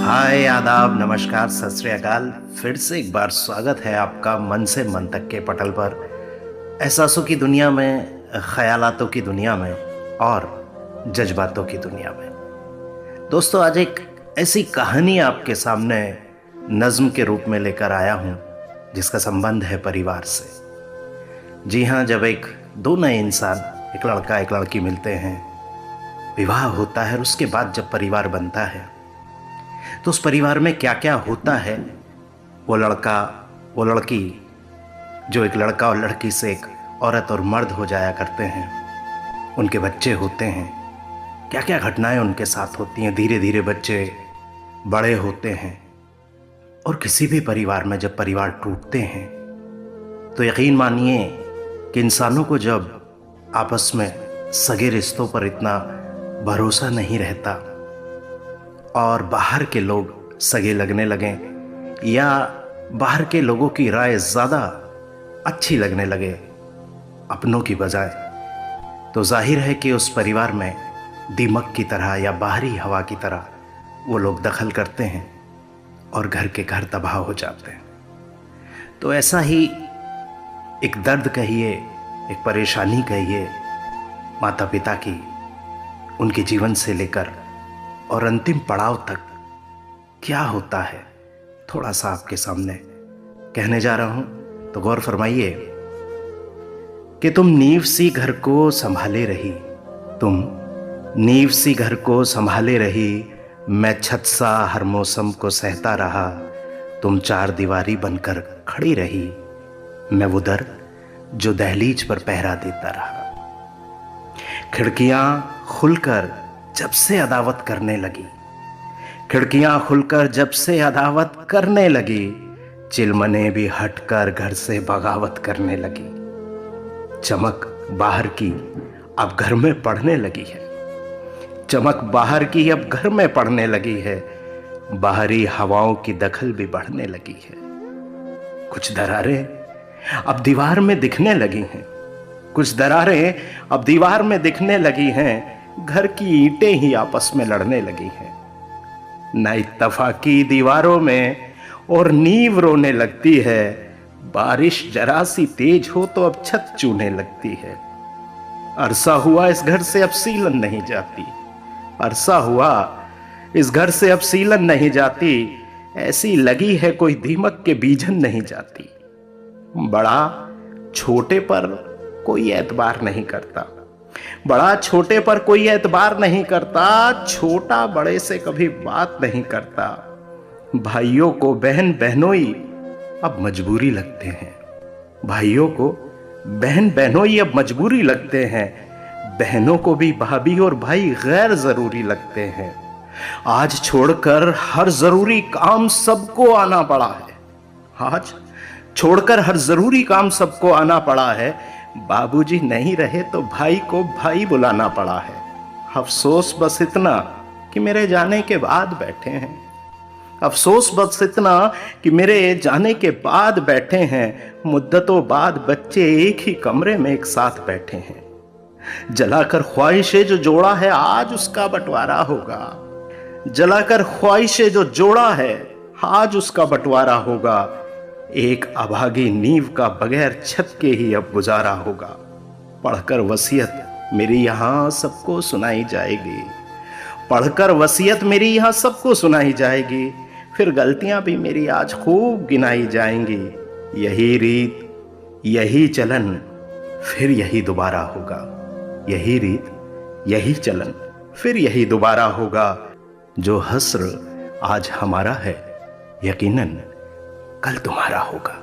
हाय आदाब नमस्कार सत श्री अकाल। फिर से एक बार स्वागत है आपका मन से मन तक के पटल पर, एहसासों की दुनिया में, ख्यालातों की दुनिया में और जज्बातों की दुनिया में। दोस्तों, आज एक ऐसी कहानी आपके सामने नज्म के रूप में लेकर आया हूँ जिसका संबंध है परिवार से। जी हाँ, जब दो नए इंसान, एक लड़का एक लड़की मिलते हैं, विवाह होता है और उसके बाद जब परिवार बनता है तो उस परिवार में क्या क्या होता है, वो लड़का वो लड़की जो एक लड़का और लड़की से एक औरत और मर्द हो जाया करते हैं, उनके बच्चे होते हैं, क्या क्या घटनाएं उनके साथ होती हैं। धीरे धीरे बच्चे बड़े होते हैं और किसी भी परिवार में जब परिवार टूटते हैं तो यकीन मानिए कि इंसानों को जब आपस में सगे रिश्तों पर इतना भरोसा नहीं रहता और बाहर के लोग सगे लगने लगें या बाहर के लोगों की राय ज़्यादा अच्छी लगने लगे अपनों की बजाय, तो जाहिर है कि उस परिवार में दीमक की तरह या बाहरी हवा की तरह वो लोग दखल करते हैं और घर के घर तबाह हो जाते हैं। तो ऐसा ही एक दर्द कहिए, एक परेशानी कहिए, माता पिता की, उनके जीवन से लेकर और अंतिम पड़ाव तक क्या होता है, थोड़ा सा आपके सामने कहने जा रहा हूं। तो गौर फरमाइए कि तुम नींव सी घर को संभाले रही, तुम नींव सी घर को संभाले रही, मैं छत सा हर मौसम को सहता रहा, तुम चार दीवारी बनकर खड़ी रही, मैं वो दर जो दहलीज पर पहरा देता रहा। खिड़कियां खुलकर जब से अदावत करने लगी, खिड़कियां खुलकर जब से अदावत करने लगी, चिलमने भी हटकर घर से बगावत करने लगी। चमक बाहर की अब घर में पड़ने लगी है, चमक बाहर की अब घर में पड़ने लगी है, बाहरी हवाओं की दखल भी बढ़ने लगी है। कुछ दरारें अब दीवार में दिखने लगी हैं, कुछ दरारें अब दीवार में दिखने लगी हैं, घर की ईंटें ही आपस में लड़ने लगी हैं। ना इत्तफाकी दीवारों में और नींव रोने लगती है, बारिश जरा सी तेज हो तो अब छत चूने लगती है। अरसा हुआ इस घर से अब सीलन नहीं जाती, अरसा हुआ इस घर से अब सीलन नहीं जाती, ऐसी लगी है कोई दीमक के बीजन नहीं जाती। बड़ा छोटे पर कोई एतबार नहीं करता, बड़ा छोटे पर कोई एतबार नहीं करता, छोटा बड़े से कभी बात नहीं करता। भाइयों को बहन बहनोई अब मजबूरी लगते हैं, भाइयों को बहन बहनोई अब मजबूरी लगते हैं, बहनों को भी भाभी और भाई गैर जरूरी लगते हैं। आज छोड़कर हर जरूरी काम सबको आना पड़ा है, आज छोड़कर हर जरूरी काम सबको आना पड़ा है, बाबूजी नहीं रहे तो भाई को भाई बुलाना पड़ा है। अफसोस बस इतना कि मेरे जाने के बाद बैठे हैं, अफसोस बस इतना कि मेरे जाने के बाद बैठे हैं, मुद्दतों बाद बच्चे एक ही कमरे में एक साथ बैठे हैं। जलाकर ख्वाहिशें जो जोड़ा है आज उसका बंटवारा होगा, जलाकर ख्वाहिशें जो जोड़ा है आज उसका बंटवारा होगा। एक अभागी नींव का बगैर छत के ही अब गुजारा होगा। पढ़कर वसीयत मेरी यहाँ सबको सुनाई जाएगी, पढ़कर वसीयत मेरी यहाँ सबको सुनाई जाएगी, फिर गलतियां भी मेरी आज खूब गिनाई जाएंगी। यही रीत यही चलन फिर यही दोबारा होगा, यही रीत यही चलन फिर यही दोबारा होगा। जो हस्र आज हमारा है यकीनन कल तुम्हारा होगा।